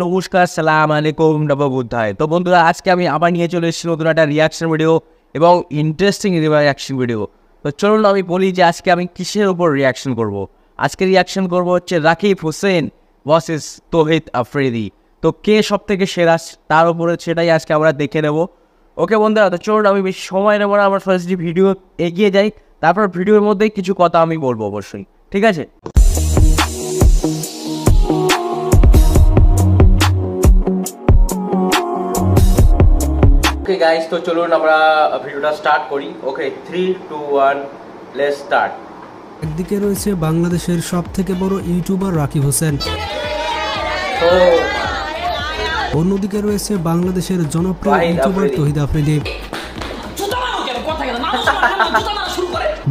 নমস্কার, সালাম আলাইকুম, নববুদ্ধায়। তো বন্ধুরা, আজকে আমি আবার নিয়ে চলে এসেছি নতুন একটা রিয়াকশন ভিডিও এবং ইন্টারেস্টিং রিয়াকশন ভিডিও। তো চলুন আমি বলি যে আজকে আমি কিসের উপর রিয়াকশন করব। আজকে রিয়াকশন করব হচ্ছে রাকিব হোসেন ভার্সেস তৌহিদ আফ্রিদি। তো কে সব থেকে সেরা তার উপরে সেটাই আজকে আমরা দেখে নেব। ওকে বন্ধুরা, তো চলুন আমি বেশি সময় নেব না, আমার ফার্স্ট ভিডিও এগিয়ে যাই, তারপর ভিডিওর মধ্যে কিছু কথা আমি বলবো অবশ্যই, ঠিক আছে? ওকে গাইস, তো চলুন আমরা ভিডিওটা স্টার্ট করি। ওকে 3, 2, 1, লেটস স্টার্ট। একদিকে রয়েছে বাংলাদেশের সবথেকে বড় ইউটিউবার রাকিব হোসেন, অন্যদিকে রয়েছে বাংলাদেশের জনপ্রিয় ইউটিউবার তৌহিদ আফ্রিদি।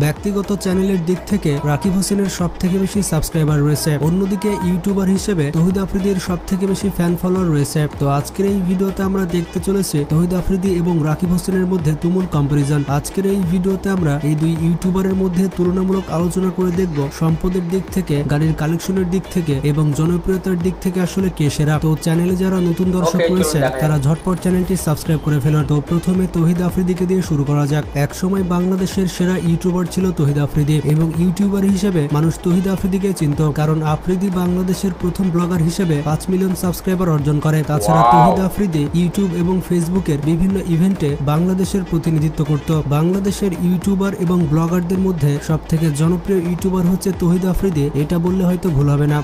ব্যক্তিগত চ্যানেলের দিক থেকে রাকিব হোসেনের সব থেকে বেশি সাবস্ক্রাইবার রয়েছে, অন্যদিকে ইউটিউবার হিসেবে তৌহিদ আফ্রিদির সব থেকে বেশি ফ্যান ফলোয়ার রয়েছে। তো আজকের এই ভিডিওতে আমরা দেখতে চলেছি তৌহিদ আফ্রিদি এবং রাকিব হোসেনের মধ্যে তুমুল কম্পারিজন। আজকের এই ভিডিওতে আমরা এই দুই ইউটিউবারের মধ্যে তুলনামূলক আলোচনা করে দেখব সম্পদের দিক থেকে, গাড়ির কালেকশনের দিক থেকে এবং জনপ্রিয়তার দিক থেকে আসলে কে সেরা। তো চ্যানেলে যারা নতুন দর্শক রয়েছে তারা ঝটপট চ্যানেলটি সাবস্ক্রাইব করে ফেলুন। তো প্রথমে তৌহিদ আফ্রিদিকে দিয়ে শুরু করা যাক। একসময় বাংলাদেশের সেরা ইউটিউবার ছিল তৌহিদ আফ্রিদি এবং ইউটিউবার হিসেবে মানুষ তৌহিদ আফ্রিদিকে চিনত, কারণ আফ্রিদি বাংলাদেশের প্রথম ব্লগার হিসেবে 5 মিলিয়ন সাবস্ক্রাইবার অর্জন করে। তাছাড়া তৌহিদ আফ্রিদি ইউটিউব এবং ফেসবুকের বিভিন্ন ইভেন্টে বাংলাদেশের প্রতিনিধিত্ব করত। বাংলাদেশের ইউটিউবার এবং ব্লগারদের মধ্যে সব থেকে জনপ্রিয় ইউটিউবার হচ্ছে তৌহিদ আফ্রিদি, এটা বললে হয়তো ভুল হবে না।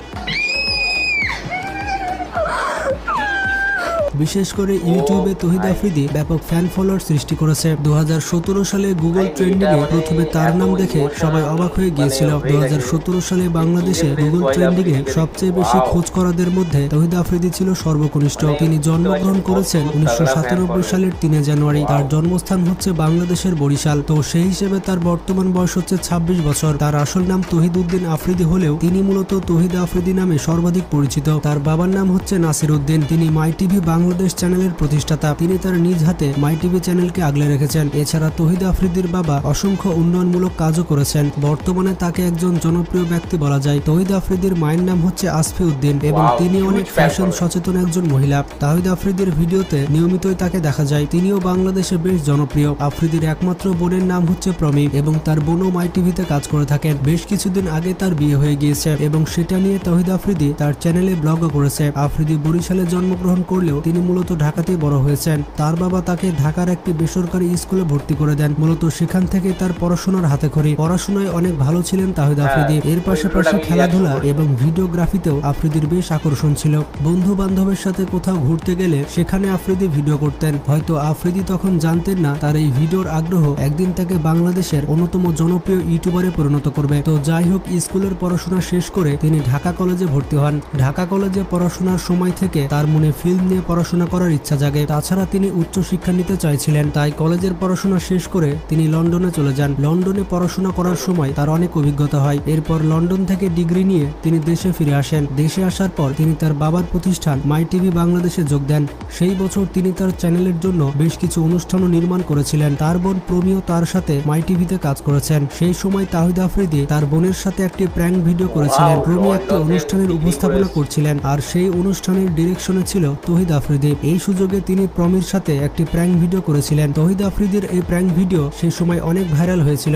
বিশেষ করে ইউটিউবে তৌহিদ আফ্রিদি ব্যাপক ফ্যান ফলোয়ার সৃষ্টি করেছে। 2017 সালে গুগল ট্রেন্ডিং এ প্রথমে তার নাম দেখে সবাই অবাক হয়ে গিয়েছিল। 2017 সালে বাংলাদেশে গুগল ট্রেন্ডিং এ সবচেয়ে বেশি খোঁজ করাদের মধ্যে তৌহিদ আফ্রিদি ছিল সর্বকনিষ্ঠ। তিনি জন্মগ্রহণ করেছেন 1997 সালের 3 জানুয়ারি। তার জন্মস্থান হচ্ছে বাংলাদেশের বরিশাল। তো সেই হিসেবে তার বর্তমান বয়স হচ্ছে 26 বছর। তার আসল নাম তৌহিদ উদ্দিন আফ্রিদি হলেও তিনি মূলত তৌহিদ আফ্রিদি নামে সর্বাধিক পরিচিত। তার বাবার নাম হচ্ছে নাসির উদ্দিন। তিনি মাই টিভি বাংলাদেশ চ্যানেলের প্রতিষ্ঠাতা। তিনি তার নিজ হাতে মাই টিভি চ্যানেলকে আগলে রেখেছেন। এছাড়া তৌহিদ আফ্রিদির বাবা অসংখ্য উন্নয়নমূলক কাজও করেছেন। বর্তমানে তাকে একজন জনপ্রিয় ব্যক্তি বলা যায়। তৌহিদ আফ্রিদির মায়ের নাম হচ্ছে আসফি উদ্দিন এবং তিনি অনেক ফ্যাশন সচেতন একজন মহিলা। তৌহিদ আফ্রিদির ভিডিওতে নিয়মিতই তাকে দেখা যায়। তিনিও বাংলাদেশে বেশ জনপ্রিয়। আফ্রিদির একমাত্র বোনের নাম হচ্ছে প্রমি এবং তার বোনও মাই টিভিতে কাজ করে থাকেন। বেশ কিছুদিন আগে তার বিয়ে হয়ে গিয়েছে এবং সেটা নিয়ে তৌহিদ আফ্রিদি তার চ্যানেলে ব্লগও করেছে। আফ্রিদি বরিশালে জন্মগ্রহণ করলেও তিনি মূলত ঢাকাতেই বড় হয়েছেন। তার বাবা তাকে ঢাকার একটি বেসরকারি স্কুলে ভর্তি করে দেন। মূলত সেখান থেকে তার পড়াশোনার হাতেখড়ি। পড়াশোনায় অনেক ভালো ছিলেন তৌহিদ আফ্রিদি। এর পাশাপাশি খেলাধুলা এবং ভিডিওগ্রাফিতেও আফ্রিদির বেশ আকর্ষণ ছিল। বন্ধু বান্ধবের সাথে কোথাও ঘুরতে গেলে সেখানে আফ্রিদি ভিডিও করতেন। হয়তো আফ্রিদি তখন জানতেন না তার এই ভিডিওর আগ্রহ একদিন তাকে বাংলাদেশের অন্যতম জনপ্রিয় ইউটিউবারে পরিণত করবে। তো যাই হোক, স্কুলের পড়াশোনা শেষ করে তিনি ঢাকা কলেজে ভর্তি হন। ঢাকা কলেজে পড়াশোনার সময় থেকে তার মনে ফিল্ম নিয়ে পড়াশোনা করার ইচ্ছা জাগে। তাছাড়া তিনি উচ্চ শিক্ষা নিতে চাইছিলেন, তাই কলেজের পড়াশোনা শেষ করে তিনি লন্ডনে চলে যান। লন্ডনে পড়াশোনা করার সময় তার অনেক অভিজ্ঞতা হয়। এরপর লন্ডন থেকে ডিগ্রি নিয়ে তিনি দেশে ফিরে আসেন। দেশে আসার পর তিনি তার বাবার প্রতিষ্ঠান মাই টিভি বাংলাদেশে যোগ দেন। সেই বছর তিনি তার চ্যানেলের জন্য বেশ কিছু অনুষ্ঠানও নির্মাণ করেছিলেন। তার বোন প্রমিও তার সাথে মাই টিভিতে কাজ করেছেন। সেই সময় তৌহিদ আফ্রিদি তার বোনের সাথে একটি প্র্যাঙ্ক ভিডিও করেছিলেন। প্রমি একটি অনুষ্ঠানের উপস্থাপনা করছিলেন আর সেই অনুষ্ঠানের ডিরেকশনে ছিল তৌহিদ আফ্রিদি। এই সুযোগে তিনি প্রমির সাথে একটি প্র্যাঙ্ক ভিডিও করেছিলেন। তৌহিদ আফ্রিদির এই প্র্যাঙ্ক ভিডিও সেই সময় অনেক ভাইরাল হয়েছিল।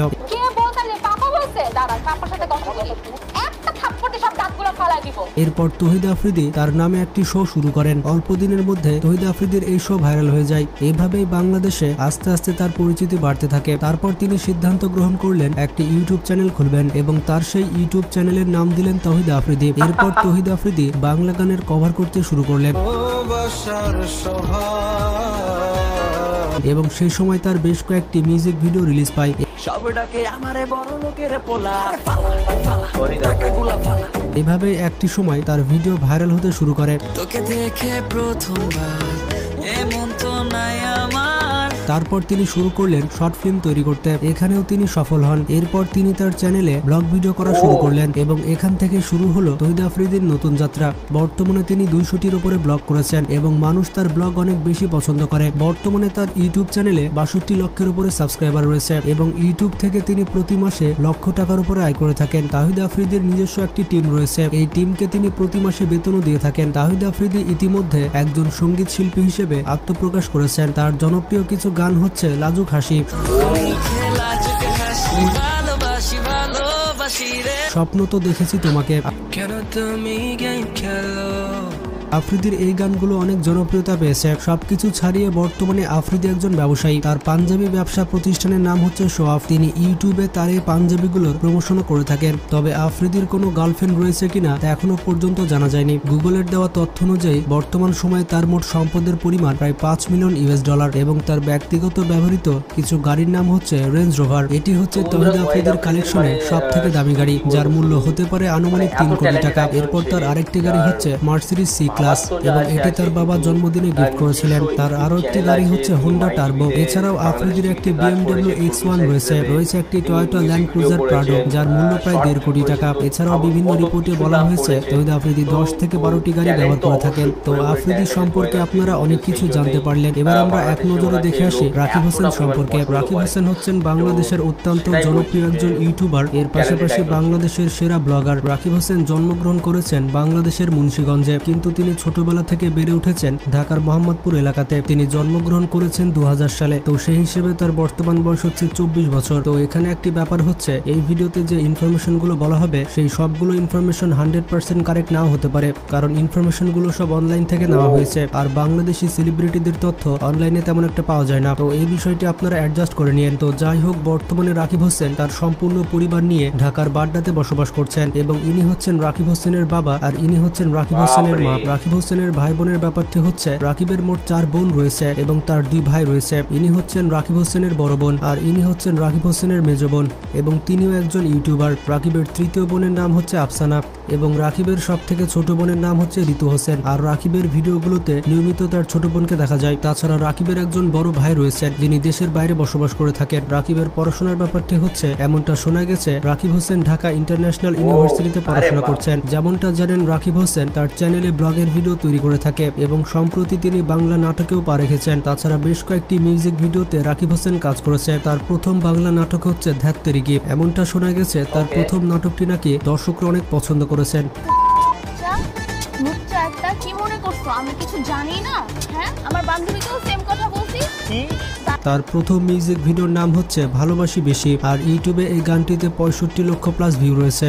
এরপর তৌহিদ আফ্রিদি তার নামে একটি শো শুরু করেন। অল্প দিনের মধ্যে তৌহিদ আফ্রিদির এই শো ভাইরাল হয়ে যায়। এভাবেই বাংলাদেশে আস্তে আস্তে তার পরিচিতি বাড়তে থাকে। তারপর তিনি সিদ্ধান্ত গ্রহণ করলেন একটি ইউটিউব চ্যানেল খুলবেন এবং তার সেই ইউটিউব চ্যানেলের নাম দিলেন তৌহিদ আফ্রিদি। এরপর তৌহিদ আফ্রিদি বাংলা গানের কভার করতে শুরু করলেন এবং সেই সময় তার বেশ কয়েকটি মিউজিক ভিডিও রিলিজ পায়। এভাবে একটি সময় তার ভিডিও ভাইরাল হতে শুরু করে। তারপর তিনি শুরু করলেন শর্ট ফিল্ম তৈরি করতে। এখানেও তিনি সফল হন। এরপর তিনি তার চ্যানেলে ব্লগ ভিডিও করা শুরু করলেন এবং এখান থেকে শুরু হলো তহিদ আফ্রিদির নতুন যাত্রা। বর্তমানে তিনি 200টির উপরে ব্লগ করেছেন এবং মানুষ তার ব্লগ অনেক বেশি পছন্দ করে। বর্তমানে তার ইউটিউব চ্যানেলে 62 লক্ষের উপরে সাবস্ক্রাইবার রয়েছে এবং ইউটিউব থেকে তিনি প্রতি মাসে লক্ষ টাকার উপরে আয় করে থাকেন। তাহিদ আফ্রিদির নিজস্ব একটি টিম রয়েছে, এই টিমকে তিনি প্রতি মাসে বেতনও দিয়ে থাকেন। তাহিদ আফ্রিদি ইতিমধ্যে একজন সঙ্গীত শিল্পী হিসেবে আত্মপ্রকাশ করেছেন। তার জনপ্রিয় কিছু গান হচ্ছে লাজুক হাসি, স্বপ্ন তো দেখেছি তোমাকে। আফ্রিদির এই গানগুলো অনেক জনপ্রিয়তা পেয়েছে। সবকিছু ছাড়িয়ে বর্তমানে আফ্রিদি একজন ব্যবসায়ী। তার পাঞ্জাবি ব্যবসা প্রতিষ্ঠানের নাম হচ্ছে সোয়াফ। তিনি ইউটিউবে তার এই পাঞ্জাবিগুলোর প্রমোশনও করে থাকেন। তবে আফ্রিদির কোনো গার্লফ্রেন্ড রয়েছে কিনা তা এখনো পর্যন্ত জানা যায়নি। গুগলের দেওয়া তথ্য অনুযায়ী বর্তমান সময়ে তার মোট সম্পদের পরিমাণ প্রায় $5 মিলিয়ন এবং তার ব্যক্তিগত ব্যবহৃত কিছু গাড়ির নাম হচ্ছে রেঞ্জ রোভার। এটি হচ্ছে তহিদ আফ্রিদির কালেকশনে সব থেকে দামি গাড়ি, যার মূল্য হতে পারে আনুমানিক 3 কোটি টাকা। এরপর তার আরেকটি গাড়ি হচ্ছে মার্সিডিজ সি ক্লাস এবং এটি তার বাবা জন্মদিনে গিফট করেছিলেন। তার আরো একটি গাড়ি হচ্ছে হোন্ডা টার্বো। এছাড়াও আফ্রিদির একটি BMW X1 রয়েছে একটি টয়োটা ল্যান্ড ক্রুজার প্রাডো, যার মূল্য প্রায় 1.5 কোটি টাকা। এছাড়াও বিভিন্ন রিপোর্টে বলা হয়েছে তহিদ আফ্রিদি 10 থেকে 12টি গাড়ি ব্যবহার করে থাকেন। তো আফ্রিদি সম্পর্কে আপনারা অনেক কিছু জানতে পারলেন। এবার আমরা এক নজরে দেখে আসি রাকিব হোসেন সম্পর্কে। রাকিব হোসেন হচ্ছেন বাংলাদেশের অত্যন্ত জনপ্রিয় একজন ইউটিউবার, এর পাশাপাশি বাংলাদেশের সেরা ব্লগার। রাকিব হোসেন জন্মগ্রহণ করেছেন বাংলাদেশের মুন্সিগঞ্জে, কিন্তু তিনি ছোটবেলা থেকে বেড়ে উঠেছেন ঢাকার মোহাম্মদপুর এলাকাতে। তিনি জন্মগ্রহণ করেছেন 2000 সালে। তো সেই হিসেবে তার বর্তমান বয়স হচ্ছে 24 বছর। তো এখানে একটি ব্যাপার হচ্ছে, এই ভিডিওতে যে ইনফরমেশন গুলো বলা হবে সেই সবগুলো ইনফরমেশন 100% কারেক্ট নাও হতে পারে, কারণ ইনফরমেশন গুলো সব অনলাইন থেকে নেওয়া হয়েছে। আর বাংলাদেশি সেলিব্রিটিদের তথ্য অনলাইনে তেমন একটা পাওয়া যায় না। তো এই বিষয়টি আপনারা অ্যাডজাস্ট করে নিয়েন। তো যাই হোক, বর্তমানে রাকিব হোসেন তার সম্পূর্ণ পরিবার নিয়ে ঢাকার বাড্ডাতে বসবাস করছেন এবং ইনি হচ্ছেন রাকিব হোসেনের বাবা আর ইনি হচ্ছেন রাকিব হোসেনের মা। রাকিব হোসেনের ভাই বোনের ব্যাপারটি হচ্ছে, রাকিবের মোট 4 বোন রয়েছে এবং তার 2 ভাই রয়েছে। ইনি হচ্ছেন রাকিব হোসেনের বড় বোন আর ইনি হচ্ছেন রাকিব হোসেনের মেজ বোন এবং তিনিও একজন ইউটিউবার। রাকিবের তৃতীয় বোনের নাম হচ্ছে আফসানা এবং রাকিবের সব থেকে ছোট বোনের নাম হচ্ছে ঋতু হোসেন। আর রাকিবের ভিডিওগুলোতে নিয়মিত তার ছোট বোনকে দেখা যায়। তাছাড়া রাকিবের একজন বড় ভাই রয়েছেন যিনি দেশের বাইরে বসবাস করে থাকেন। রাকিবের পড়াশোনার ব্যাপারটি হচ্ছে, এমনটা শোনা গেছে রাকিব হোসেন ঢাকা ইন্টারন্যাশনাল ইউনিভার্সিটিতে পড়াশোনা করছেন। যেমনটা জানেন, রাকিব হোসেন তার চ্যানেলে ব্লগের ভিডিও তৈরি করে থাকে এবং সম্প্রতি তিনি বাংলা নাটকেও পা রেখেছেন। তাছাড়া বেশ কয়েকটি মিউজিক ভিডিওতে রাকিব হোসেন কাজ করেছে। তার প্রথম বাংলা নাটক হচ্ছে ধ্যাত্তেরি গিফট। এমনটা শোনা গেছে তার প্রথম নাটকটি নাকি দর্শকরা অনেক পছন্দ করেছেন। কি মনে করছো আমি কিছু জানি না? হ্যাঁ, আমার বান্ধবীকেও সেম কথা বলছি। তার প্রথম মিউজিক ভিডিওর নাম হচ্ছে ভালোবাসি বেশি আর ইউটিউবে এই গানটিতে 65 লক্ষ প্লাস ভিউ রয়েছে।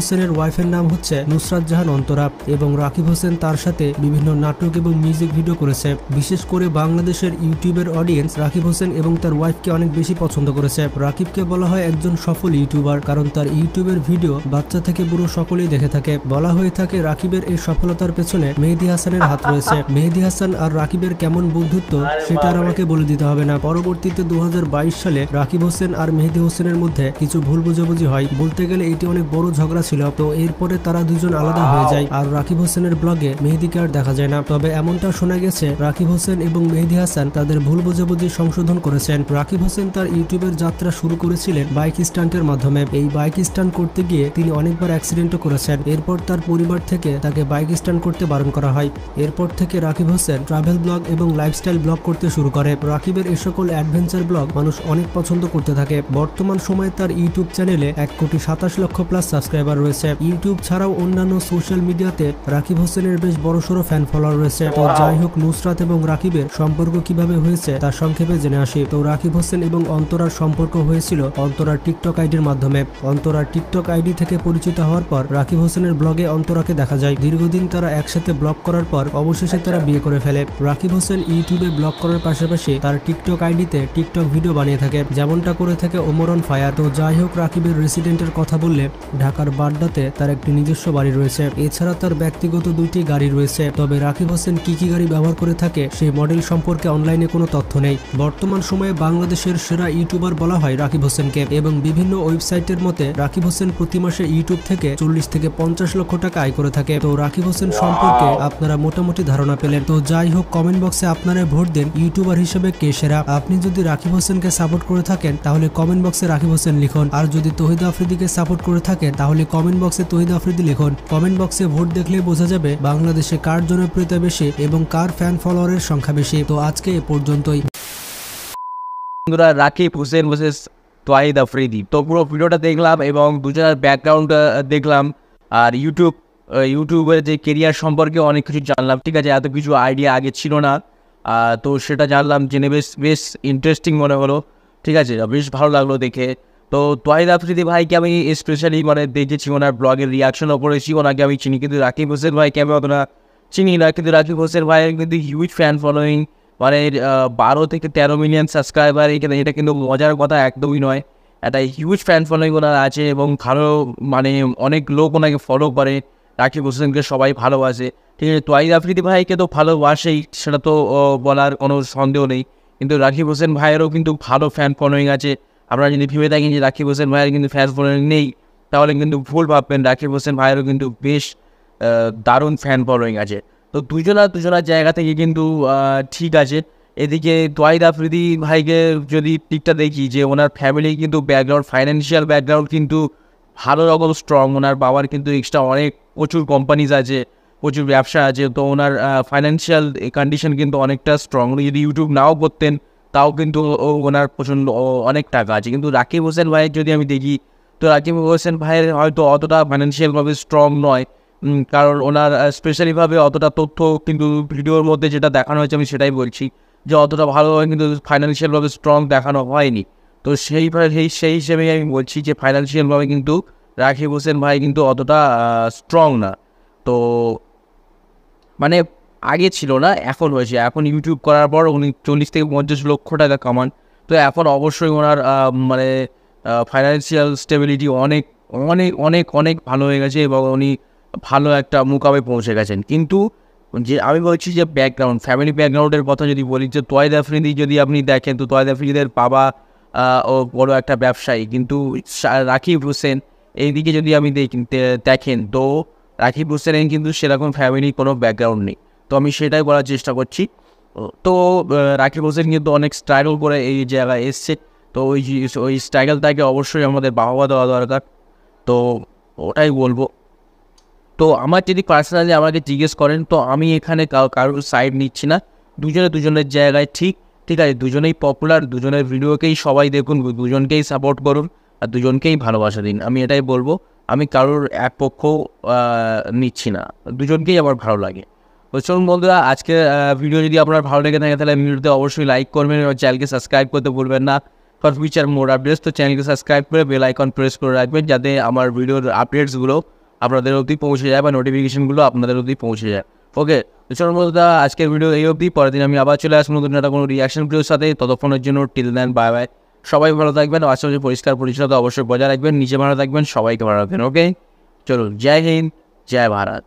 হোসেনের ওয়াইফের নাম হচ্ছে নুসরাত জাহান অন্তরা এবং রাকিব হোসেন তার সাথে বিভিন্ন নাটক এবং মিউজিক ভিডিও করেছে। বিশেষ করে বাংলাদেশের ইউটিউবের অডিয়েন্স রাকিব হোসেন এবং তার ওয়াইফকে অনেক বেশি পছন্দ করেছে। রাকিবকে বলা হয় একজন সফল ইউটিউবার, কারণ তার ইউটিউবের ভিডিও বাচ্চা থেকে বুড়ো সকলেই দেখে থাকে। বলা হয়ে থাকে রাকিবের এই সফলতার পেছনে মেহেদী হাসানের হাত রয়েছে। মেহেদী হাসান আর রাকিবের কেমন বন্ধুত্ব সেটা আর আমাকে বলে দিতে হবে না। পরবর্তীতে 2022 সালে রাকিব হোসেন আর মেহেদী হোসেনের মধ্যে কিছু ভুল বোঝাবুঝি হয়। বলতে গেলে এটি অনেক বড় ঝগড়া ছিল। তো এরপরে তারা দুজন আলাদা হয়ে যায় আর রাকিব হোসেনের ব্লগে মেহেদীকে আর দেখা যায় না। তবে এমনটা শোনা গেছে রাকিব হোসেন এবং মেহেদী হাসান তাদের ভুল বোঝাবুঝি সংশোধন করেছেন। রাকিব হোসেন তার ইউটিউবের যাত্রা শুরু করেছিলেন বাইক স্টান্টের মাধ্যমে। এই বাইক স্টান্ট করতে গিয়ে তিনি অনেকবার অ্যাক্সিডেন্টও করেছেন। এরপর তার পরিবার থেকে তাকে বাইক স্টান্ট করতে বারণ করা হয়। এরপর থেকে রাকিব হোসেন ট্রাভেল ব্লগ এবং লাইফস্টাইল ব্লগ করতে শুরু করে। রাকিবের এ সকল অ্যাডভেঞ্চার ব্লগ মানুষ অনেক পছন্দ করতে থাকে। বর্তমান সময়ে তার ইউটিউব চ্যানেলে 1,27 লক্ষ প্লাস সাবস্ক্রাইবার রয়েছে। ইউটিউব ছাড়াও অন্যান্য সোশ্যাল মিডিয়াতে রাকিব হোসেনের বেশ বড়সড় ফ্যান ফলোয়ার রয়েছে। তো যাই হোক, নুসরাত এবং রাকিবের সম্পর্ক কিভাবে হয়েছে তা সংক্ষেপে জেনে আসি। তো রাকিব হোসেন এবং অন্তরার সম্পর্ক হয়েছিল অন্তরার টিকটক আইডির মাধ্যমে। অন্তরার টিকটক আইডি থেকে পরিচিত হওয়ার পর রাকিব হোসেনের ব্লগে অন্তরাকে দেখা যায়। দীর্ঘদিন তারা একসাথে ব্লগ করার পর অবশেষে তারা বিয়ে করে ফেলে। রাকিব হোসেন ইউটিউবে ব্লগ করার পাশাপাশি তার টিকটক আইডিতে টিকটক ভিডিও বানিয়ে থাকে, যেমনটা করে থাকে ওমর অন ফায়ার। তো যাই হোক, রাকিবের রেসিডেন্টের কথা বললে ঢাকার বাড্ডাতে তার একটি নিজস্ব বাড়ি রয়েছে। এছাড়া তার ব্যক্তিগত 2টি গাড়ি রয়েছে। তবে রাকিব হোসেন কি কি গাড়ি ব্যবহার করে থাকে সেই মডেল সম্পর্কে অনলাইনে কোনো তথ্য নেই। বর্তমান সময়ে বাংলাদেশের সেরা ইউটিউবার বলা হয় রাকিব হোসেনকে, এবং বিভিন্ন ওয়েবসাইটের মতে রাকিব হোসেন প্রতি মাসে ইউটিউব থেকে 40 থেকে 50 লক্ষ টাকা আয় করে থাকে। তো রাকিব হোসেন সম্পর্কে আপনারা মোটামুটি ধারণা পেলেন। তো যাই হোক, কমেন্ট বক্সে আপনারা ভোট দেন ইউটিউবার হিসেবে কে সেরা। আপনি যদি রাকিব হোসেনকে সাপোর্ট করে থাকেন তাহলে কমেন্ট বক্সে রাকিব হোসেন লিখুন, আর যদি তহিদ আফ্রিদিকে সাপোর্ট করে থাকেন তাহলে কমেন্ট বক্সে তহিদ আফ্রিদি লিখুন। কমেন্ট বক্সে ভোট দেখলেই বোঝা যাবে বাংলাদেশে কার জনপ্রিয়তা বেশি এবং কার ফ্যান ফলোয়ারের সংখ্যা বেশি। তো আজকে এ পর্যন্তই। বন্ধুরা, রাকিব হোসেন ভার্সেস তহিদ আফ্রিদি, তো পুরো ভিডিওটা দেখলাম এবং দুজনের ব্যাকগ্রাউন্ড দেখলাম, আর ইউটিউবের যে কেরিয়ার সম্পর্কে অনেক কিছু জানলাম। ঠিক আছে, এত কিছু আইডিয়া আগে ছিল না, তো সেটা জানলাম, জেনে বেশ ইন্টারেস্টিং মনে হলো। ঠিক আছে, বেশ ভালো লাগলো দেখে। তো তহিদ আফ্রিদি ভাইকে আমি স্পেশালি দেখেছি, ওনার ব্লগের রিয়াকশনও করেছি, ওনাকে আমি চিনি, কিন্তু রাকিব হোসেন ভাইকে আমি অতটা চিনি না। কিন্তু রাকিব হোসেন ভাইয়ের কিন্তু হিউজ ফ্যান ফলোয়িং, 12 থেকে 13 মিলিয়ন সাবস্ক্রাইবার। এটা কিন্তু মজার কথা একদমই নয়, একটা হিউজ ফ্যান ফলোয়িং ওনার আছে এবং ভালো অনেক লোক ওনাকে ফলো করে। রাকিব হোসেনকে সবাই ভালোবাসে। ঠিক আছে, তহিদ আফ্রিদি ভাইকে তো ভালোবাসেই, সেটা তো বলার কোনো সন্দেহ নেই, কিন্তু রাকিব হোসেন ভাইয়েরও কিন্তু ভালো ফ্যান ফলোয়িং আছে। আপনারা যদি ভেবে থাকেন যে রাকিব হোসেন ভাইয়ের কিন্তু ফ্যান ফলোয়িং নেই, তাহলে কিন্তু ভুল ভাববেন। রাকিব হোসেন ভাইয়েরও কিন্তু বেশ দারুণ ফ্যান ফলোয়িং আছে। তো দুজনার জায়গা থেকে কিন্তু ঠিক আছে। এদিকে তহিদ আফ্রিদি ভাইকে যদি দিকটা দেখি, যে ওনার ফ্যামিলি কিন্তু ব্যাকগ্রাউন্ড, ফাইন্যান্সিয়াল ব্যাকগ্রাউন্ড কিন্তু ভালো রকম স্ট্রং। ওনার বাবার কিন্তু এক্সট্রা প্রচুর কোম্পানিজ আছে, প্রচুর ব্যবসা আছে। তো ওনার ফাইন্যান্সিয়াল কন্ডিশন কিন্তু অনেকটা স্ট্রং। উনি যদি ইউটিউব নাও করতেন তাও কিন্তু ওনার প্রচণ্ড অনেক টাকা আছে। কিন্তু রাকিব হোসেন ভাইয়ের যদি আমি দেখি, তো রাকিব হোসেন ভাইয়ের হয়তো অতটা ফাইন্যান্সিয়ালভাবে স্ট্রং নয়, কারণ ওনার স্পেশালিভাবে অতটা তথ্য কিন্তু ভিডিওর মধ্যে যেটা দেখানো হয়েছে আমি সেটাই বলছি, যে অতটা ভালোভাবে কিন্তু ফাইন্যান্সিয়ালভাবে স্ট্রং দেখানো হয়নি। তো সেই হিসেবেই আমি বলছি যে ফাইন্যান্সিয়ালভাবে কিন্তু রাকিব হোসেন ভাই কিন্তু অতটা স্ট্রং না। তো আগে ছিল না, এখন হয়েছে। এখন ইউটিউব করার পর উনি 40 থেকে 50 লক্ষ টাকা কামান। তো এখন অবশ্যই ওনার ফাইন্যান্সিয়াল স্টেবিলিটি অনেক অনেক অনেক অনেক ভালো হয়ে গেছে এবং উনি ভালো একটা মুকামে পৌঁছে গেছেন। কিন্তু যে আমি বলছি যে ফ্যামিলি ব্যাকগ্রাউন্ডের কথা যদি বলি, যে তহিদ আফ্রিদি যদি আপনি দেখেন, তো তহিদ আফ্রিদির বাবা ও বড় একটা ব্যবসায়ী, কিন্তু রাকিব হোসেন এইদিকে যদি আমি দেখেন, তো রাকিব হোসেনের কিন্তু সেরকম ফ্যামিলি কোনো ব্যাকগ্রাউন্ড নেই। তো আমি সেটাই বলার চেষ্টা করছি। তো রাকিব হোসেন কিন্তু অনেক স্ট্রাগল করে এই জায়গায় এসছে। তো ওই স্ট্রাগলটাকে অবশ্যই আমাদের বাহবা দেওয়া দরকার। তো ওটাই বলবো। তো আমার যদি পার্সোনালি আমাকে জিজ্ঞেস করেন, তো আমি এখানে কারোর সাইড নিচ্ছি না। দুজনের জায়গায় ঠিক আছে। দুজনেই পপুলার, দুজনের ভিডিওকেই সবাই দেখুন, দুজনকেই সাপোর্ট করুন আর দুজনকেই ভালোবাসা দিন। আমি এটাই বলবো। আমি কারোর এক পক্ষ নিচ্ছি না, দুজনকেই আমার ভালো লাগে। তো চলুন বন্ধুরা, আজকে ভিডিও যদি আপনার ভালো লেগে থাকে তাহলে ভিডিওতে অবশ্যই লাইক করবেন এবং চ্যানেলকে সাবস্ক্রাইব করতে ভুলবেন না ফর ফিউচার মোর আপডেটস। তো চ্যানেলকে সাবস্ক্রাইব করে বেল আইকন প্রেস করে রাখবেন, যাতে আমার ভিডিওর আপডেটসগুলো আপনাদের অবধি পৌঁছে যায় বা নোটিফিকেশনগুলো আপনাদের অবধি পৌঁছে যায়। ওকে, তো চলুন বন্ধুরা, আজকের ভিডিও এই অবধি। পরের দিন আমি আবার চলে আসবো নতুন একটা কোনো রিয়াকশন ভিডিওর সাথে। ততক্ষণের জন্য টিল দেন, বাই বাই। সবাই ভালো থাকবেন, আশেপাশে পরিষ্কার পরিচ্ছন্নতা অবশ্যই বজায় রাখবেন, নিজে ভালো থাকবেন, সবাইকে ভালো রাখবেন। ওকে, চলুন, জয় হিন্দ, জয় ভারত।